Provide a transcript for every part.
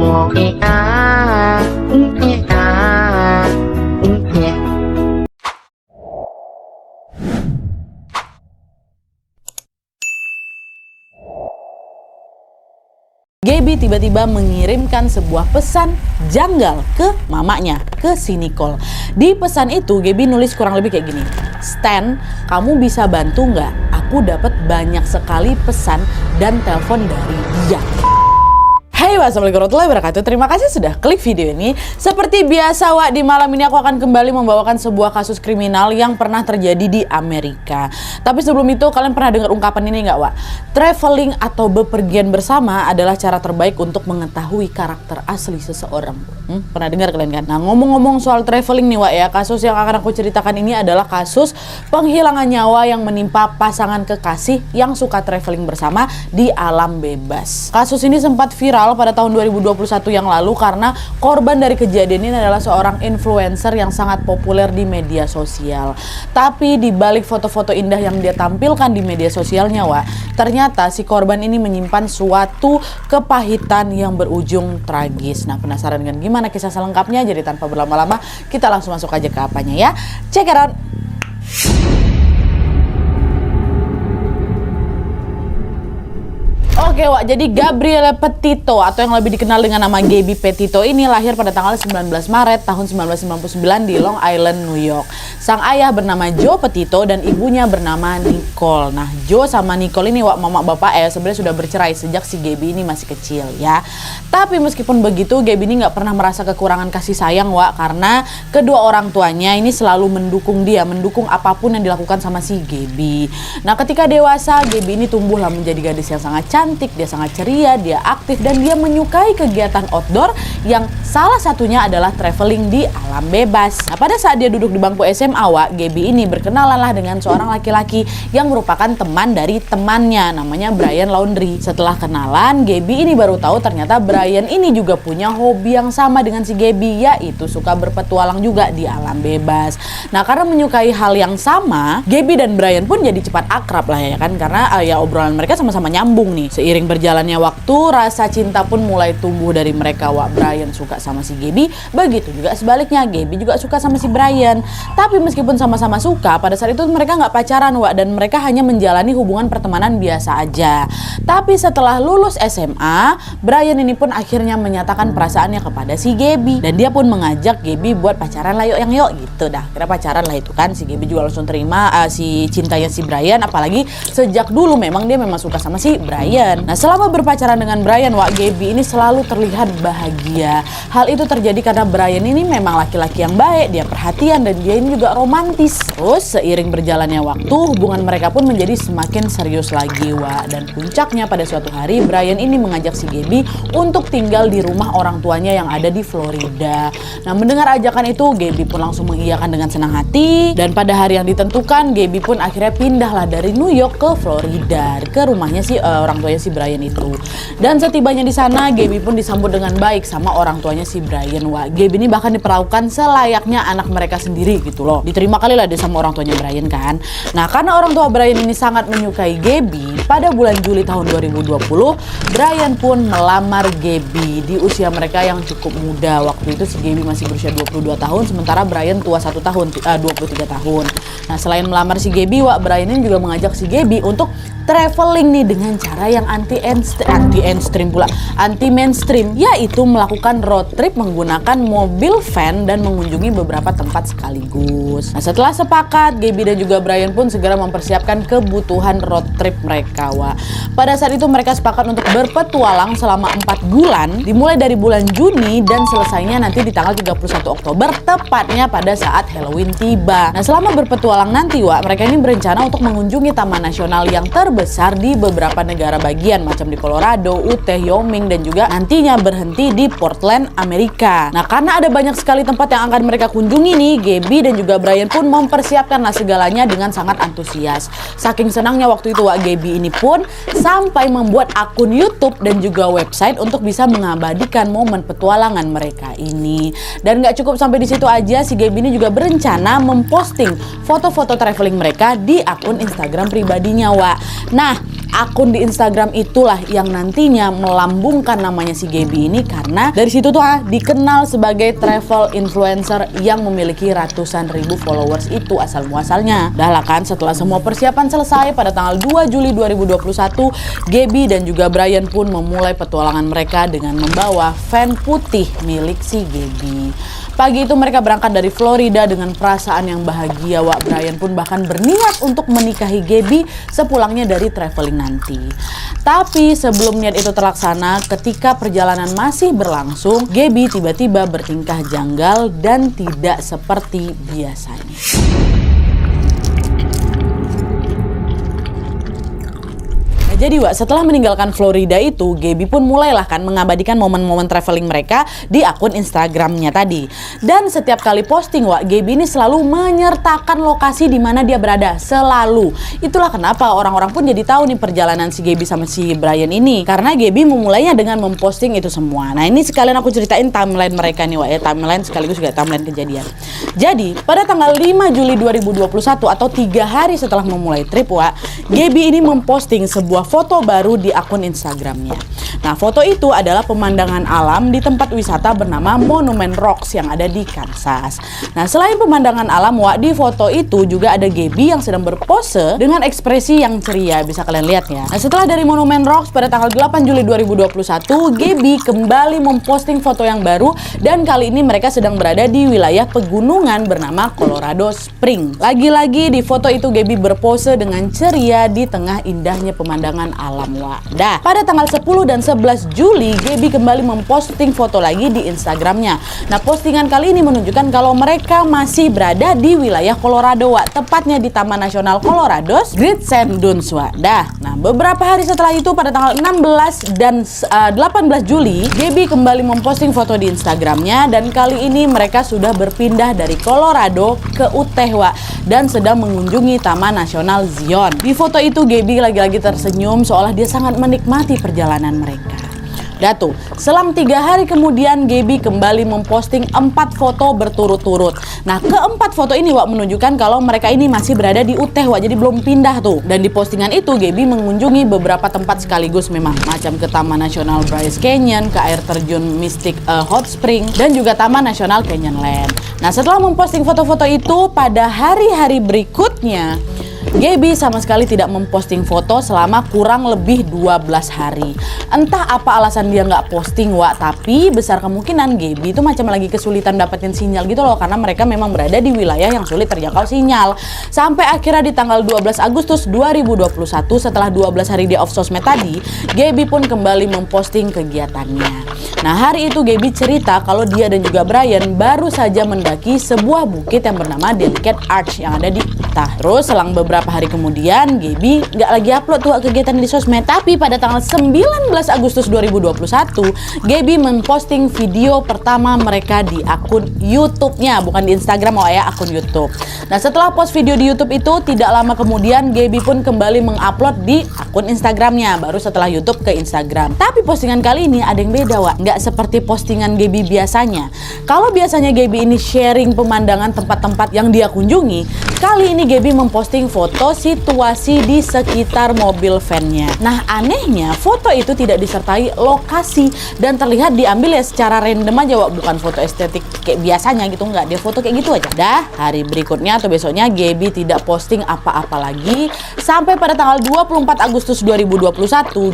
Gaby tiba-tiba mengirimkan sebuah pesan janggal ke mamanya, ke si Nicole. Di pesan itu Gaby nulis kurang lebih kayak gini. Stan, kamu bisa bantu nggak? Aku dapat banyak sekali pesan dan telepon dari dia. Hai, wassalamualaikum warahmatullahi wabarakatuh. Terima kasih sudah klik video ini. Seperti biasa, Wak, di malam ini aku akan kembali membawakan sebuah kasus kriminal yang pernah terjadi di Amerika. Tapi sebelum itu, kalian pernah dengar ungkapan ini nggak, Wak? Traveling atau bepergian bersama adalah cara terbaik untuk mengetahui karakter asli seseorang. Pernah dengar kalian kan? Nah, ngomong-ngomong soal traveling nih, Wak, ya, kasus yang akan aku ceritakan ini adalah kasus penghilangan nyawa yang menimpa pasangan kekasih yang suka traveling bersama di alam bebas. Kasus ini sempat viral pada tahun 2021 yang lalu karena korban dari kejadian ini adalah seorang influencer yang sangat populer di media sosial. Tapi di balik foto-foto indah yang dia tampilkan di media sosialnya, Wak, ternyata si korban ini menyimpan suatu kepahitan yang berujung tragis. Nah, penasaran dengan gimana kisah selengkapnya? Jadi tanpa berlama-lama, kita langsung masuk aja ke apanya ya. Check it out. Oke, Wak, jadi Gabrielle Petito atau yang lebih dikenal dengan nama Gaby Petito ini lahir pada tanggal 19 Maret tahun 1999 di Long Island, New York. Sang ayah bernama Joe Petito dan ibunya bernama Nicole. Nah, Joe sama Nicole ini, Wak, mama bapak sebenarnya sudah bercerai sejak si Gaby ini masih kecil ya. Tapi meskipun begitu, Gaby ini nggak pernah merasa kekurangan kasih sayang, Wak, karena kedua orang tuanya ini selalu mendukung dia, mendukung apapun yang dilakukan sama si Gaby. Nah, ketika dewasa, Gaby ini tumbuhlah menjadi gadis yang sangat cantik, dia sangat ceria, dia aktif, dan dia menyukai kegiatan outdoor yang salah satunya adalah traveling di alam bebas. Nah, pada saat dia duduk di bangku SMA, Wak, Gaby ini berkenalanlah dengan seorang laki-laki yang merupakan teman dari temannya, namanya Brian Laundrie. Setelah kenalan, Gaby ini baru tahu ternyata Brian ini juga punya hobi yang sama dengan si Gaby, yaitu suka berpetualang juga di alam bebas. Nah, karena menyukai hal yang sama, Gaby dan Brian pun jadi cepat akrab lah ya kan, karena ya obrolan mereka sama-sama nyambung nih. Seiring berjalannya waktu, rasa cinta pun mulai tumbuh dari mereka, Wak. Brian suka sama si Gaby, begitu juga sebaliknya, Gaby juga suka sama si Brian. Tapi meskipun sama-sama suka, pada saat itu mereka nggak pacaran, Wak, dan mereka hanya menjalani hubungan pertemanan biasa aja. Tapi setelah lulus SMA, Brian ini pun akhirnya menyatakan perasaannya kepada si Gaby, dan dia pun mengajak Gaby buat pacaran lah, yuk yang yuk gitu dah. Kira pacaran lah itu kan, si Gaby juga langsung terima si cintanya si Brian, apalagi sejak dulu memang dia memang suka sama si Brian. Nah, selama berpacaran dengan Brian, Wak, Gaby ini selalu terlihat bahagia. Hal itu terjadi karena Brian ini memang laki-laki yang baik, dia perhatian, dan dia ini juga romantis. Terus seiring berjalannya waktu, hubungan mereka pun menjadi semakin serius lagi, Wak. Dan puncaknya pada suatu hari, Brian ini mengajak si Gaby untuk tinggal di rumah orang tuanya yang ada di Florida. Nah, mendengar ajakan itu, Gaby pun langsung mengiyakan dengan senang hati. Dan pada hari yang ditentukan, Gaby pun akhirnya pindahlah dari New York ke Florida, ke rumahnya si orang tuanya si Brian itu. Dan setibanya di sana, Gaby pun disambut dengan baik sama orang tuanya si Brian, Wak. Gaby ini bahkan diperlakukan selayaknya anak mereka sendiri gitu loh. Diterima kali lah dia sama orang tuanya Brian kan. Nah, karena orang tua Brian ini sangat menyukai Gaby, pada bulan Juli tahun 2020, Brian pun melamar Gaby di usia mereka yang cukup muda. Waktu itu si Gaby masih berusia 22 tahun, sementara Brian tua 1 tahun, 23 tahun. Nah, selain melamar si Gaby, Wak, Brian ini juga mengajak si Gaby untuk traveling nih dengan cara yang anti-mainstream, yaitu melakukan road trip menggunakan mobil van dan mengunjungi beberapa tempat sekaligus. Nah, setelah sepakat, Gaby dan juga Brian pun segera mempersiapkan kebutuhan road trip mereka, Wak. Pada saat itu mereka sepakat untuk berpetualang selama 4 bulan, dimulai dari bulan Juni dan selesainya nanti di tanggal 31 Oktober, tepatnya pada saat Halloween tiba. Nah, selama berpetualang nanti, Wak, mereka ini berencana untuk mengunjungi taman nasional yang terbesar di beberapa negara bagian, macam di Colorado, Utah, Wyoming, dan juga nantinya berhenti di Portland, Amerika. Nah, karena ada banyak sekali tempat yang akan mereka kunjungi nih, Gaby dan juga Brian pun mempersiapkanlah segalanya dengan sangat antusias. Saking senangnya waktu itu, Wak, Gaby ini pun sampai membuat akun YouTube dan juga website untuk bisa mengabadikan momen petualangan mereka ini. Dan nggak cukup sampai di situ aja, si Gaby ini juga berencana memposting foto-foto traveling mereka di akun Instagram pribadinya, Wak. Nah, akun di Instagram itulah yang nantinya melambungkan namanya si Gaby ini, karena dari situ tuh dikenal sebagai travel influencer yang memiliki ratusan ribu followers itu asal muasalnya. Dah lah kan, setelah semua persiapan selesai pada tanggal 2 Juli 2021, Gaby dan juga Brian pun memulai petualangan mereka dengan membawa van putih milik si Gaby. Pagi itu mereka berangkat dari Florida dengan perasaan yang bahagia. Brian pun bahkan berniat untuk menikahi Gaby sepulangnya dari traveling nanti. Tapi sebelum niat itu terlaksana, ketika perjalanan masih berlangsung, Gaby tiba-tiba bertingkah janggal dan tidak seperti biasanya. Jadi setelah meninggalkan Florida itu, Gaby pun mulailah kan mengabadikan momen-momen traveling mereka di akun Instagramnya tadi. Dan setiap kali posting Gaby ini selalu menyertakan lokasi di mana dia berada, selalu. Itulah kenapa orang-orang pun jadi tahu nih perjalanan si Gaby sama si Brian ini, karena Gaby memulainya dengan memposting itu semua. Nah, ini sekalian aku ceritain timeline mereka nih timeline sekaligus juga timeline kejadian. Jadi pada tanggal 5 Juli 2021 atau 3 hari setelah memulai trip Gaby ini memposting sebuah foto baru di akun Instagramnya. Nah, foto itu adalah pemandangan alam di tempat wisata bernama Monument Rocks yang ada di Kansas. Nah, selain pemandangan alam, di foto itu juga ada Gaby yang sedang berpose dengan ekspresi yang ceria, bisa kalian lihat ya. Nah, setelah dari Monument Rocks pada tanggal 8 Juli 2021, Gaby kembali memposting foto yang baru, dan kali ini mereka sedang berada di wilayah pegunungan bernama Colorado Springs. Lagi-lagi di foto itu Gaby berpose dengan ceria di tengah indahnya pemandangan alam pada tanggal 10 dan 11 Juli, Gaby kembali memposting foto lagi di Instagramnya. Nah, postingan kali ini menunjukkan kalau mereka masih berada di wilayah Colorado, tepatnya di Taman Nasional Colorado's Great Sand Dunes. Nah, beberapa hari setelah itu pada tanggal 16 dan 18 Juli, Gaby kembali memposting foto di Instagramnya, dan kali ini mereka sudah berpindah dari Colorado ke Utah dan sedang mengunjungi Taman Nasional Zion. Di foto itu Gaby lagi-lagi tersenyum seolah dia sangat menikmati perjalanan mereka. Selang 3 hari kemudian Gaby kembali memposting 4 foto berturut-turut. Nah, keempat foto ini menunjukkan kalau mereka ini masih berada di Utah jadi belum pindah tuh. Dan di postingan itu Gaby mengunjungi beberapa tempat sekaligus, memang macam ke Taman Nasional Bryce Canyon, ke air terjun Mystic Hot Spring, dan juga Taman Nasional Canyonland. Nah, setelah memposting foto-foto itu, pada hari-hari berikutnya Gaby sama sekali tidak memposting foto selama kurang lebih 12 hari. Entah apa alasan dia nggak posting tapi besar kemungkinan Gaby itu macam lagi kesulitan dapetin sinyal gitu loh, karena mereka memang berada di wilayah yang sulit terjangkau sinyal. Sampai akhirnya di tanggal 12 Agustus 2021, setelah 12 hari dia off sosmed tadi, Gaby pun kembali memposting kegiatannya. Nah, hari itu Gaby cerita kalau dia dan juga Brian baru saja mendaki sebuah bukit yang bernama Delicate Arch yang ada di Utah. Terus selang beberapa hari kemudian Gaby nggak lagi upload kegiatan di sosmed, tapi pada tanggal 19 Agustus 2021 Gaby memposting video pertama mereka di akun YouTube-nya, bukan di Instagram akun YouTube. Nah, setelah post video di YouTube itu tidak lama kemudian Gaby pun kembali mengupload di akun Instagramnya, baru setelah YouTube ke Instagram. Tapi postingan kali ini ada yang beda nggak seperti postingan Gaby biasanya. Kalau biasanya Gaby ini sharing pemandangan tempat-tempat yang dia kunjungi, kali ini Gaby memposting foto situasi di sekitar mobil van-nya. Nah, anehnya foto itu tidak disertai lokasi dan terlihat diambil secara random aja bukan foto estetik kayak biasanya gitu, nggak, dia foto kayak gitu aja. Hari berikutnya atau besoknya Gaby tidak posting apa-apa lagi sampai pada tanggal 24 Agustus 2021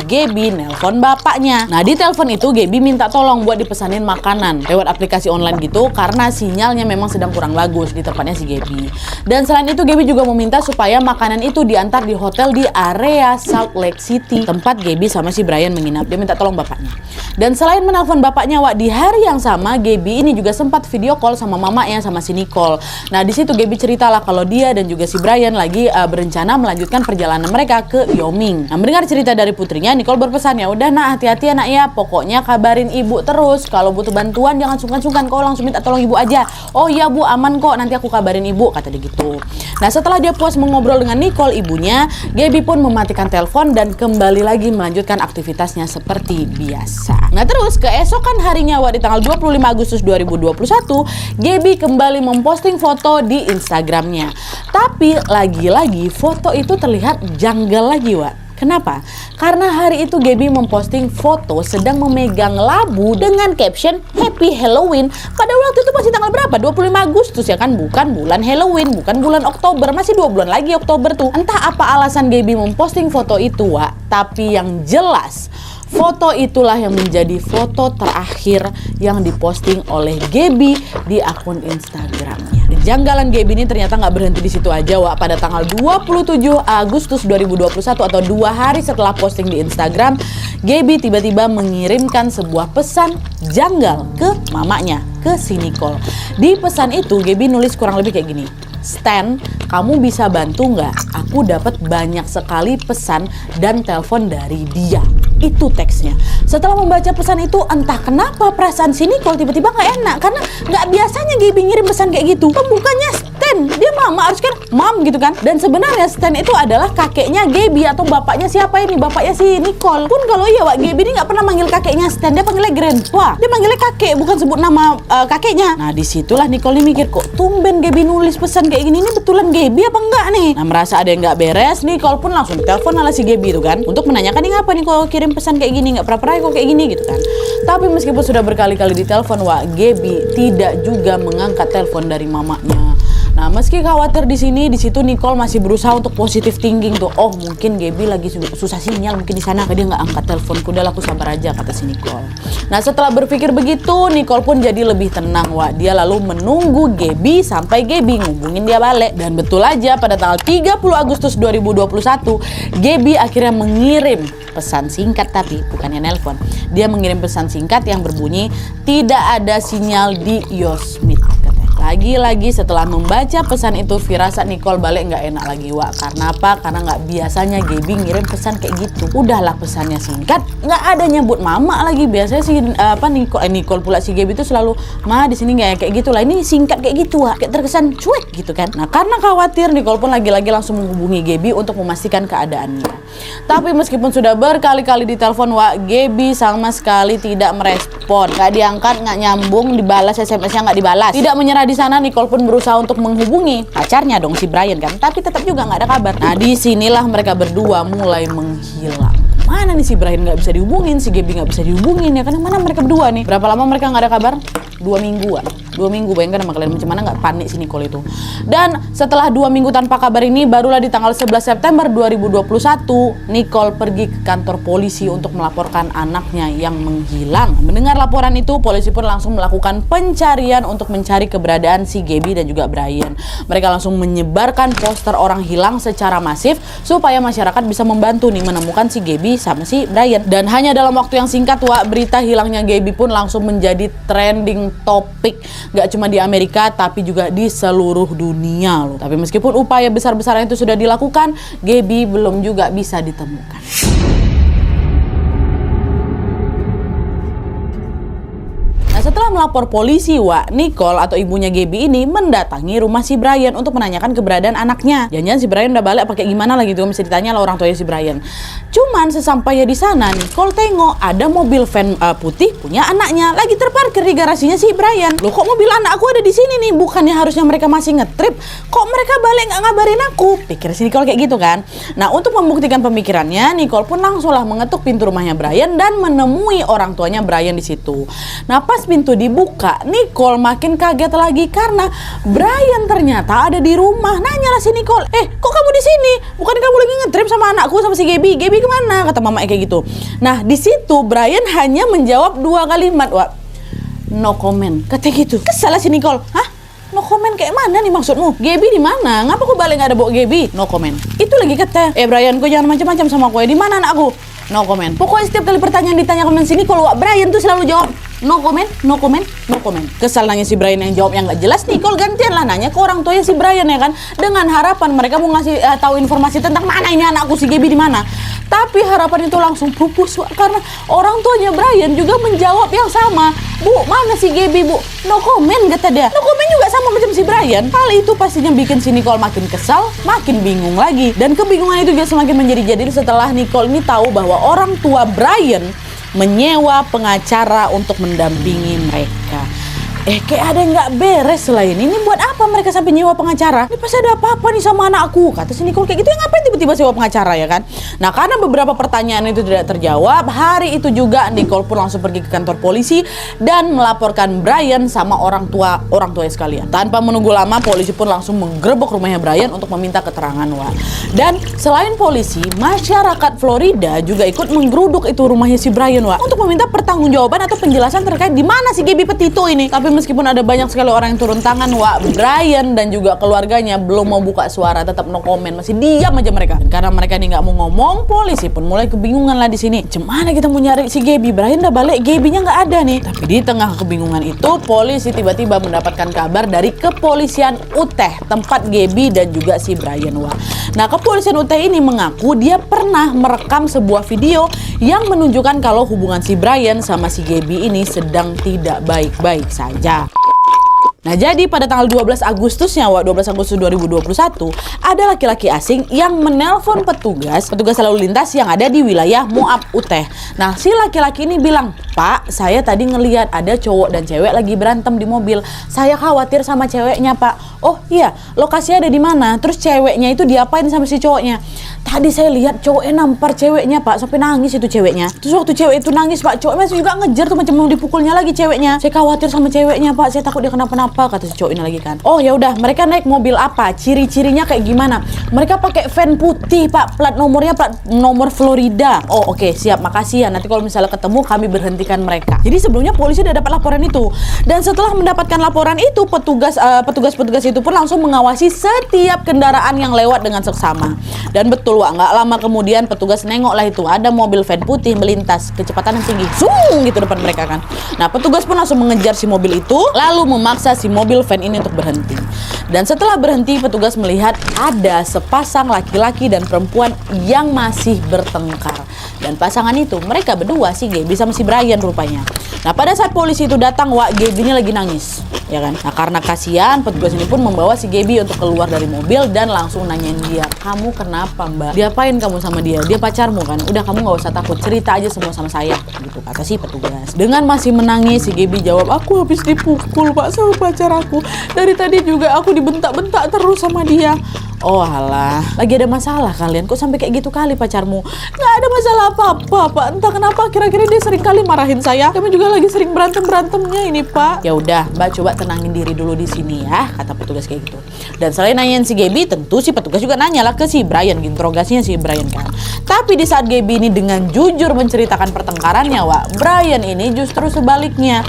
Gaby nelpon bapaknya. Nah, di telepon itu Gaby minta tolong buat dipesanin makanan lewat aplikasi online gitu karena sinyalnya memang sedang kurang bagus di tempatnya si Gaby. Dan selain itu Gaby juga meminta supaya makanan itu diantar di hotel di area Salt Lake City tempat Gaby sama si Brian menginap. Dia minta tolong bapaknya. Dan selain menelpon bapaknya di hari yang sama Gaby ini juga sempat video call sama mamanya sama si Nicole. Nah, di situ Gaby ceritalah kalau dia dan juga si Brian lagi berencana melanjutkan perjalanan mereka ke Wyoming. Nah, mendengar cerita dari putrinya, Nicole berpesan, ya udah nak, hati-hati anak ya, pokoknya kabarin ibu terus. Kalau butuh bantuan jangan sungkan-sungkan, kau langsung minta tolong ibu aja. Oh iya bu, aman kok, nanti aku kabarin ibu, kata dia gitu. Nah, setelah dia puas mengobrol dengan Nicole ibunya, Gaby pun mematikan telepon dan kembali lagi melanjutkan aktivitasnya seperti biasa. Nah, terus keesokan harinya di tanggal 25 Agustus 2021, Gaby kembali memposting foto di Instagramnya. Tapi lagi-lagi foto itu terlihat janggal lagi Kenapa? Karena hari itu Gaby memposting foto sedang memegang labu dengan caption Happy Halloween. Pada waktu itu masih tanggal berapa? 25 Agustus ya kan? Bukan bulan Halloween, bukan bulan Oktober. Masih 2 bulan lagi Oktober tuh. Entah apa alasan Gaby memposting foto itu, Wak. Tapi yang jelas, foto itulah yang menjadi foto terakhir yang diposting oleh Gaby di akun Instagramnya. Kejanggalan Gaby ini ternyata nggak berhenti di situ aja, Wak. Pada tanggal 27 Agustus 2021 atau 2 hari setelah posting di Instagram, Gaby tiba-tiba mengirimkan sebuah pesan janggal ke mamanya, ke si Nicole. Di pesan itu Gaby nulis kurang lebih kayak gini. Stan, kamu bisa bantu nggak? Aku dapat banyak sekali pesan dan telepon dari dia. Itu teksnya. Setelah membaca pesan itu, entah kenapa perasaan si Nicole tiba-tiba nggak enak. Karena nggak biasanya Gaby ngirim pesan kayak gitu. Pembukannya Stan, dia mama, harus kan mom gitu kan. Dan sebenarnya Stan itu adalah kakeknya Gaby atau bapaknya siapa ini? Bapaknya si Nicole. Pun kalau iya, Wak, Gaby ini nggak pernah manggil kakeknya Stan, dia panggilnya grandpa. Dia manggilnya kakek, bukan sebut nama kakeknya. Nah, disitulah Nicole ini mikir, kok tumben Gaby nulis pesan kayak gini, ini betulan Gaby apa enggak nih? Nah, merasa ada yang nggak beres, Nicole pun langsung telepon ala si Gaby itu kan, untuk menanyakan ini apa nih kok kirim pesan kayak gini, nggak pernah kok kayak gini gitu kan. Tapi meskipun sudah berkali-kali ditelepon, Wak, Gaby tidak juga mengangkat telepon dari mamanya. Nah, meski khawatir di situ Nicole masih berusaha untuk positive thinking tuh. Oh, mungkin Gaby lagi susah sinyal mungkin di sana, dia nggak angkat teleponku. Udah aku sabar aja, kata si Nicole. Nah, setelah berpikir begitu, Nicole pun jadi lebih tenang, Wak. Dia lalu menunggu Gaby sampai Gaby ngubungin dia balik. Dan betul aja pada tanggal 30 Agustus 2021, Gaby akhirnya mengirim pesan singkat, tapi bukannya nelpon. Dia mengirim pesan singkat yang berbunyi, tidak ada sinyal di Yosemite. Lagi-lagi setelah membaca pesan itu, firasat Nicole balik nggak enak lagi, Wak. Karena apa? Karena nggak biasanya Gaby ngirim pesan kayak gitu. Udahlah pesannya singkat, nggak ada nyebut mama lagi. Biasanya si Nicole pula si Gaby itu selalu, ma di sini nggak kayak gitu lah. Ini singkat kayak gitu, Wak. Kayak terkesan cuek gitu kan. Nah, karena khawatir, Nicole pun lagi-lagi langsung menghubungi Gaby untuk memastikan keadaannya. Tapi meskipun sudah berkali-kali ditelepon, Wak, Gaby sama sekali tidak merespon. Nggak diangkat, nggak nyambung, dibalas SMS-nya nggak dibalas. Tidak menyerah di sana, Nicole pun berusaha untuk menghubungi pacarnya dong, si Brian kan, tapi tetap juga nggak ada kabar. Nah, disinilah mereka berdua mulai menghilang. Mana nih si Brian nggak bisa dihubungin, si Gaby nggak bisa dihubungin ya kan? Mana mereka berdua nih? Berapa lama mereka nggak ada kabar? 2 mingguan. 2 minggu, bayangkan sama kalian macam mana nggak panik si Nicole itu. Dan setelah 2 minggu tanpa kabar ini, barulah di tanggal 11 September 2021 Nicole pergi ke kantor polisi untuk melaporkan anaknya yang menghilang. Mendengar laporan itu, polisi pun langsung melakukan pencarian untuk mencari keberadaan si Gaby dan juga Brian. Mereka langsung menyebarkan poster orang hilang secara masif supaya masyarakat bisa membantu nih menemukan si Gaby sama si Brian. Dan hanya dalam waktu yang singkat, Wak, berita hilangnya Gaby pun langsung menjadi trending topik. Gak cuma di Amerika, tapi juga di seluruh dunia loh. Tapi meskipun upaya besar-besaran itu sudah dilakukan, Gaby belum juga bisa ditemukan. Setelah melapor polisi, Wak, Nicole atau ibunya Gaby ini mendatangi rumah si Brian untuk menanyakan keberadaan anaknya. Jangan-jangan si Brian udah balik pakai gimana lagi tuh, mesti ditanya lah orang tuanya si Brian. Cuman sesampainya di sana, Nicole tengok ada mobil van putih punya anaknya lagi terparkir di garasinya si Brian. Loh, kok mobil anakku ada di sini nih? Bukannya harusnya mereka masih ngetrip? Kok mereka balik nggak ngabarin aku? Pikir si Nicole kayak gitu kan. Nah, untuk membuktikan pemikirannya, Nicole pun langsunglah mengetuk pintu rumahnya Brian dan menemui orang tuanya Brian di situ. Nah, pas pintu dibuka, Nicole makin kaget lagi karena Brian ternyata ada di rumah. Nanyalah si Nicole, kok kamu di sini? Bukan kamu lagi ngetrip sama anakku sama si Gaby? Gaby kemana? Kata mamanya kayak gitu. Nah, di situ Brian hanya menjawab 2 kalimat, Wak. No comment, katanya gitu. Kesal si Nicole. Hah? No comment kayak mana nih maksudmu? Gaby di mana? Ngapa aku balik nggak ada bawa Gaby? No comment. Itu lagi kata, Brian, kau jangan macam-macam sama aku ya. Di mana anakku? No comment. Pokoknya setiap kali pertanyaan ditanyakan di sini, kalau Wak Brian tuh selalu jawab no comment, no comment, no comment. Kesal nanya si Brian yang jawab yang nggak jelas, Nicole gantian lah nanya ke orang tuanya si Brian ya kan, dengan harapan mereka mau ngasih tahu informasi tentang mana ini anakku si Gaby di mana. Tapi harapan itu langsung pupus, Wak, karena orang tuanya Brian juga menjawab yang sama. Bu, mana si Gaby, Bu? No comment, kata dia. No comment juga sama macam si Brian. Hal itu pastinya bikin si Nicole makin kesal, makin bingung lagi. Dan kebingungan itu juga semakin menjadi-jadi setelah Nicole ini tahu bahwa orang tua Brian menyewa pengacara untuk mendampingi mereka. kayak ada yang nggak beres selain ini. Buat apa mereka sampai nyewa pengacara? Ini pasti ada apa-apa nih sama anakku, kata si Nicole kayak gitu. Ya ngapain tiba-tiba sewa pengacara ya kan? Nah, karena beberapa pertanyaan itu tidak terjawab, hari itu juga Nicole pun langsung pergi ke kantor polisi dan melaporkan Brian sama orang tua sekalian. Tanpa menunggu lama, polisi pun langsung menggerebek rumahnya Brian untuk meminta keterangan, Wak. Dan selain polisi, masyarakat Florida juga ikut menggeruduk itu rumahnya si Brian, Wak, untuk meminta pertanggungjawaban atau penjelasan terkait di mana si Gabby Petito ini. Tapi meskipun ada banyak sekali orang yang turun tangan, Wak, Brian dan juga keluarganya belum mau buka suara, tetap no comment, masih diam aja mereka. Dan karena mereka ini nggak mau ngomong, polisi pun mulai kebingungan lah di sini. Gimana kita mau nyari si Gabby? Brian udah balik, Gabby-nya nggak ada nih. Tapi di tengah kebingungan itu, polisi tiba-tiba mendapatkan kabar dari kepolisian Utah, tempat Gabby dan juga si Brian, Wak. Nah, kepolisian Utah ini mengaku dia pernah merekam sebuah video yang menunjukkan kalau hubungan si Brian sama si Gabby ini sedang tidak baik-baik saja. Nah, jadi pada tanggal 12 Agustusnya, 12 Agustus 2021, ada laki-laki asing yang menelpon petugas lalu lintas yang ada di wilayah Moab, Utah. Nah, si laki-laki ini bilang, "Pak, saya tadi ngelihat ada cowok dan cewek lagi berantem di mobil. Saya khawatir sama ceweknya, Pak." "Oh iya, lokasinya ada di mana? Terus ceweknya itu diapain sama si cowoknya?" "Tadi saya lihat cowoknya nampar ceweknya, Pak, sampai nangis itu ceweknya. Terus waktu cewek itu nangis, Pak, cowoknya masih juga ngejar tuh, macam mau dipukulnya lagi ceweknya. Saya khawatir sama ceweknya, Pak. Saya takut dia kenapa-napa," kata si cowok ini lagi kan. "Oh ya udah, mereka naik mobil apa? Ciri-cirinya kayak gimana?" "Mereka pakai van putih, Pak. Plat nomornya plat nomor Florida." "Oh, oke, siap. Makasih ya. Nanti kalau misalnya ketemu kami berhentikan mereka." Jadi sebelumnya polisi udah dapat laporan itu. Dan setelah mendapatkan laporan itu, petugas itu pun langsung mengawasi setiap kendaraan yang lewat dengan seksama. Dan betul, Wak, nggak lama kemudian petugas nengok lah itu ada mobil van putih melintas kecepatan yang tinggi, zoom gitu depan mereka kan. Nah, petugas pun langsung mengejar si mobil itu, lalu memaksa si mobil van ini untuk berhenti. Dan setelah berhenti, petugas melihat ada sepasang laki-laki dan perempuan yang masih bertengkar. Dan pasangan itu, mereka berdua, si Gabby sama si Brian rupanya. Nah, pada saat polisi itu datang, Wak, Gabby-nya lagi nangis, ya kan? Nah, karena kasihan, petugas ini pun membawa si Gabby untuk keluar dari mobil dan langsung nanyain dia, "Kamu kenapa, Mbak? Diapain kamu sama dia? Dia pacarmu kan? Udah, kamu nggak usah takut, cerita aja semua sama saya," gitu kata si petugas. Dengan masih menangis, si Gabby jawab, "Aku habis dipukul, Pak, sama pacar aku. Dari tadi juga aku dibentak-bentak terus sama dia." "Oh alah, lagi ada masalah kalian, kok sampai kayak gitu kali pacarmu?" "Nggak ada masalah apa-apa, Pak. Entah kenapa akhir-akhir dia sering kali marahin saya. Kami juga lagi sering berantem-berantemnya ini, Pak." "Ya udah, Mbak, coba tenangin diri dulu di sini ya," kata petugas kayak gitu. Dan selain nanyain si Gabby, tentu si petugas juga nanya lah ke si Brian, interogasinya si Brian kan. Tapi di saat Gabby ini dengan jujur menceritakan pertengkarannya, Wak, Brian ini justru sebaliknya.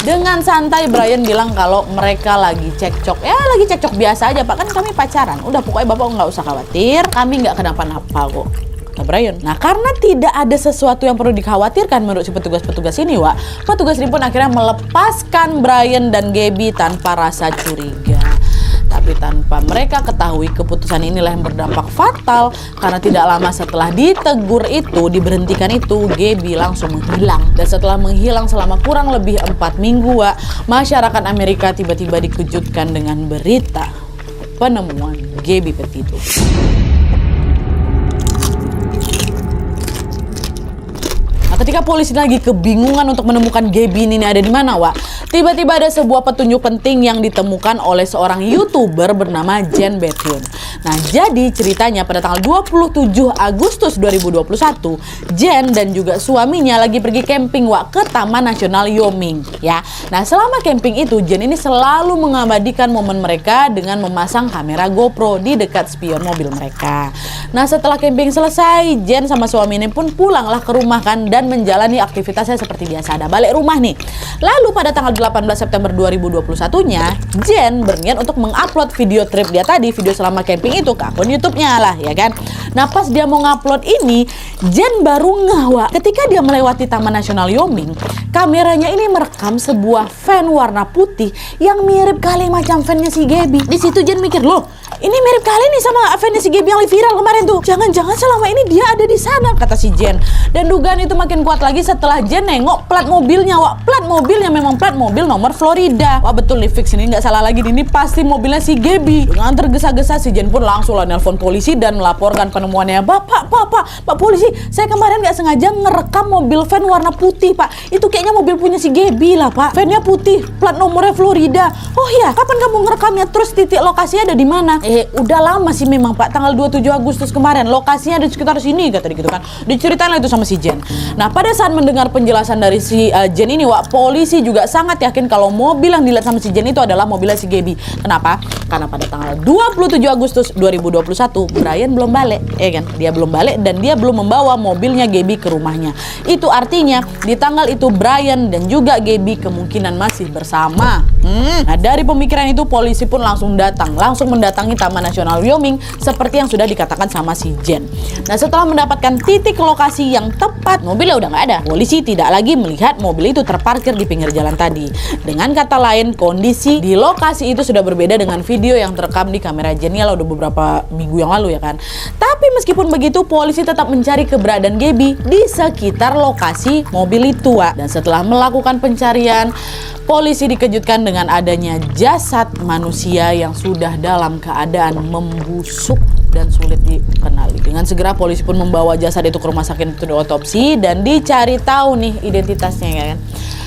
Dengan santai Brian bilang kalau mereka lagi cekcok. Ya lagi cekcok biasa aja, Pak, kan kami pacaran. Udah, pokoknya Bapak nggak usah khawatir, kami nggak kenapa-napa kok, kata Brian. Nah, karena tidak ada sesuatu yang perlu dikhawatirkan menurut si petugas-petugas ini, Wak, petugas ini pun akhirnya melepaskan Brian dan Gabby tanpa rasa curiga. Tapi tanpa mereka ketahui, keputusan inilah yang berdampak fatal, karena tidak lama setelah ditegur itu, diberhentikan itu, Gabby langsung menghilang. Dan setelah menghilang selama kurang lebih 4 minggu, Wak, masyarakat Amerika tiba-tiba dikejutkan dengan berita penemuan Gabby Petito. Nah, ketika polisi lagi kebingungan untuk menemukan Gabby ini ada di mana, Wak, tiba-tiba ada sebuah petunjuk penting yang ditemukan oleh seorang YouTuber bernama Jen Bethune. Nah, jadi ceritanya pada tanggal 27 Agustus 2021, Jen dan juga suaminya lagi pergi camping, Wak, ke Taman Nasional Wyoming, ya. Nah, selama camping itu, Jen ini selalu mengabadikan momen mereka dengan memasang kamera GoPro di dekat spion mobil mereka. Nah, setelah camping selesai, Jen sama suami ini pun pulanglah ke rumah kan, dan menjalani aktivitasnya seperti biasa. Ada balik rumah nih. Lalu pada tanggal 18 September 2021-nya, Jen berniat untuk mengupload video trip dia tadi, video selama camping itu, ke akun YouTube-nya lah, ya kan. Nah, pas dia mau ngupload ini, Jen baru ngeh, Wak, ketika dia melewati Taman Nasional Wyoming, kameranya ini merekam sebuah van warna putih yang mirip kali macam vannya si Gabby. Di situ Jen mikir, loh, ini mirip kali nih sama fan si Gaby yang viral kemarin tuh. Jangan-jangan selama ini dia ada di sana, kata si Jen. Dan dugaan itu makin kuat lagi setelah Jen nengok plat mobilnya, Wak. Plat mobilnya memang plat mobil nomor Florida. Wah betul nih, fix ini nggak salah lagi. Ini pasti mobilnya si Gaby. Dengan tergesa-gesa si Jen pun langsung lah nelpon polisi dan melaporkan penemuannya. Pak polisi, saya kemarin nggak sengaja ngerekam mobil van warna putih, Pak. Itu kayaknya mobil punya si Gaby lah, Pak. Vannya putih, plat nomornya Florida. Oh iya, kapan kamu ngerekamnya? Terus titik lokasinya ada di mana? Udah lama sih memang, Pak. Tanggal 27 Agustus kemarin. Lokasinya ada di sekitar sini, kata dia gitu kan. Diceritain lah itu sama si Jen. Nah, pada saat mendengar penjelasan dari si Jen ini, Wak, polisi juga sangat yakin kalau mobil yang dilihat sama si Jen itu adalah mobilnya si Gaby. Kenapa? Karena pada tanggal 27 Agustus 2021, Brian belum balik, ya kan? Dia belum balik dan dia belum membawa mobilnya Gaby ke rumahnya. Itu artinya di tanggal itu Brian dan juga Gaby kemungkinan masih bersama. Nah, dari pemikiran itu polisi pun langsung mendatangi Taman Nasional Wyoming seperti yang sudah dikatakan sama si Jen. Nah, setelah mendapatkan titik lokasi yang tepat, mobilnya udah nggak ada. Polisi tidak lagi melihat mobil itu terparkir di pinggir jalan tadi. Dengan kata lain, kondisi di lokasi itu sudah berbeda dengan video yang terekam di kamera Jen ya udah beberapa minggu yang lalu ya kan. Tapi meskipun begitu, polisi tetap mencari keberadaan Gaby di sekitar lokasi mobil itu, Wak. Dan setelah melakukan pencarian, polisi dikejutkan dengan adanya jasad manusia yang sudah dalam keadaan membusuk dan sulit dikenali. Dengan segera polisi pun membawa jasad itu ke rumah sakit untuk diotopsi dan dicari tahu nih identitasnya ya kan.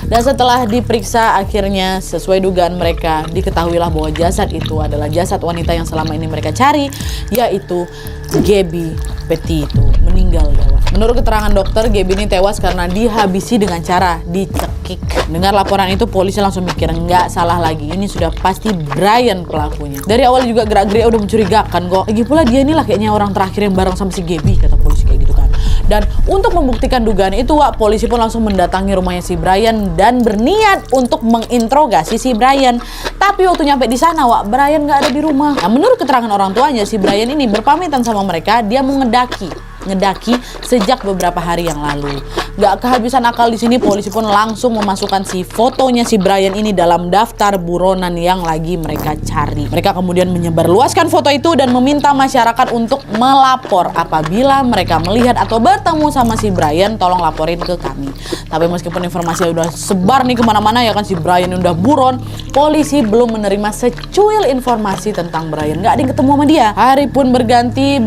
Dan setelah diperiksa akhirnya sesuai dugaan mereka diketahuilah bahwa jasad itu adalah jasad wanita yang selama ini mereka cari, yaitu Gaby Petito, meninggal gawat. Menurut keterangan dokter, Gaby ini tewas karena dihabisi dengan cara dicekik. Dengar laporan itu polisi langsung mikir nggak salah lagi, ini sudah pasti Brian pelakunya. Dari awal juga gerak-geriknya udah mencurigakan kok. Lagi pula dia inilah kayaknya orang terakhir yang bareng sama si Gaby, kata polisi kayak gitu kan. Dan untuk membuktikan dugaan itu, Wak, polisi pun langsung mendatangi rumahnya si Brian dan berniat untuk menginterogasi si Brian. Tapi waktu nyampe di sana, Wak, Brian nggak ada di rumah. Nah, menurut keterangan orang tuanya, si Brian ini berpamitan sama mereka, dia mau ngedaki sejak beberapa hari yang lalu. Gak kehabisan akal di sini, polisi pun langsung memasukkan si fotonya si Brian ini dalam daftar buronan yang lagi mereka cari. Mereka kemudian menyebarluaskan foto itu dan meminta masyarakat untuk melapor apabila mereka melihat atau bertemu sama si Brian, tolong laporin ke kami. Tapi meskipun informasi udah sebar nih kemana-mana ya kan, si Brian udah buron, polisi belum menerima secuil informasi tentang Brian. Gak ada yang ketemu sama dia. Hari pun berganti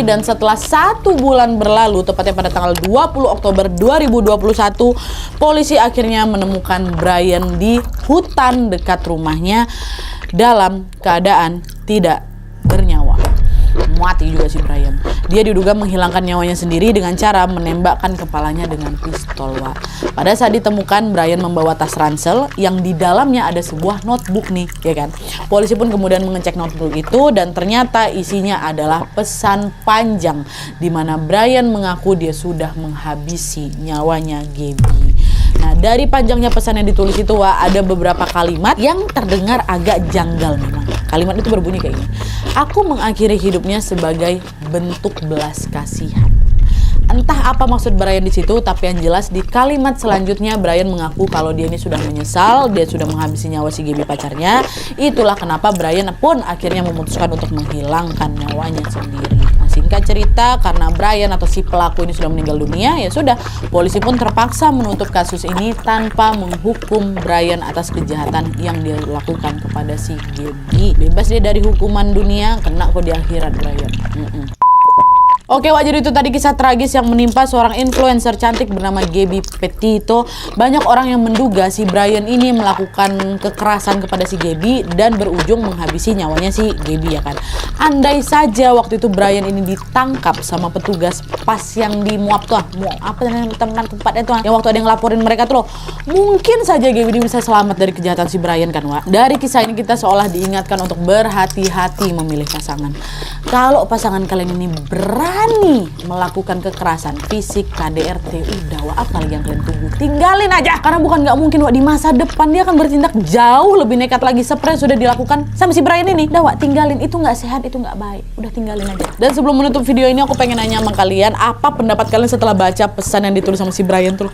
dan setelah 1 bulan berlalu, tepatnya pada tanggal 20 Oktober 2021, polisi akhirnya menemukan Brian di hutan dekat rumahnya dalam keadaan tidak bernyawa. Mati juga si Brian. Dia diduga menghilangkan nyawanya sendiri dengan cara menembakkan kepalanya dengan pistol, Wak. Pada saat ditemukan, Brian membawa tas ransel yang di dalamnya ada sebuah notebook nih, ya kan. Polisi pun kemudian mengecek notebook itu dan ternyata isinya adalah pesan panjang di mana Brian mengaku dia sudah menghabisi nyawanya Gaby. Nah, dari panjangnya pesan yang ditulis itu, Wak, ada beberapa kalimat yang terdengar agak janggal memang. Kalimat itu berbunyi kayak gini. Aku mengakhiri hidupnya sebagai bentuk belas kasihan. Entah apa maksud Brian di situ, tapi yang jelas di kalimat selanjutnya Brian mengaku kalau dia ini sudah menyesal, dia sudah menghabisi nyawa si Gaby pacarnya. Itulah kenapa Brian pun akhirnya memutuskan untuk menghilangkan nyawanya sendiri. Nah, singkat cerita, karena Brian atau si pelaku ini sudah meninggal dunia, ya sudah, polisi pun terpaksa menutup kasus ini tanpa menghukum Brian atas kejahatan yang dia lakukan kepada si Gaby. Bebas dia dari hukuman dunia, kena kok di akhirat Brian. Oke, Wak, jadi itu tadi kisah tragis yang menimpa seorang influencer cantik bernama Gaby Petito. Banyak orang yang menduga si Brian ini melakukan kekerasan kepada si Gaby dan berujung menghabisi nyawanya si Gaby ya kan. Andai saja waktu itu Brian ini ditangkap sama petugas pas yang di Moab tuh, tempatnya tuh, yang waktu ada yang ngelaporin mereka tuh loh, mungkin saja Gaby ini bisa selamat dari kejahatan si Brian kan, Wak. Dari kisah ini kita seolah diingatkan untuk berhati-hati memilih pasangan. Kalau pasangan kalian ini berani melakukan kekerasan fisik, KDRT, udah, Wak, apa lagi yang kalian tunggu? Tinggalin aja, karena bukan nggak mungkin, Wak, di masa depan dia akan bertindak jauh lebih nekat lagi seperti yang sudah dilakukan sama si Brian ini. Udah, Wak, tinggalin, itu nggak sehat, itu nggak baik, udah tinggalin aja. Dan sebelum menutup video ini, aku pengen nanya sama kalian, apa pendapat kalian setelah baca pesan yang ditulis sama si Brian tuh?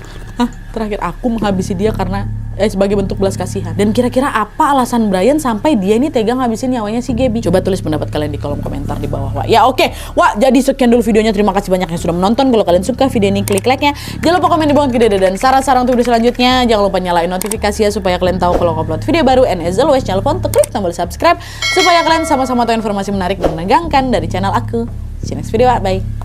Terakhir, aku menghabisi dia karena sebagai bentuk belas kasihan. Dan kira-kira apa alasan Brian sampai dia ini tega ngabisin nyawanya si Gaby? Coba tulis pendapat kalian di kolom komentar di bawah, Wak. Ya oke, Wak, jadi sekian dulu videonya. Terima kasih banyak yang sudah menonton. Kalau kalian suka video ini, klik like-nya. Jangan lupa komen di bawah video dan saran-saran untuk video selanjutnya. Jangan lupa nyalain notifikasinya supaya kalian tahu kalau upload video baru. And as always, jangan lupa untuk klik tombol subscribe supaya kalian sama-sama tahu informasi menarik dan menegangkan dari channel aku. See you next video, bye.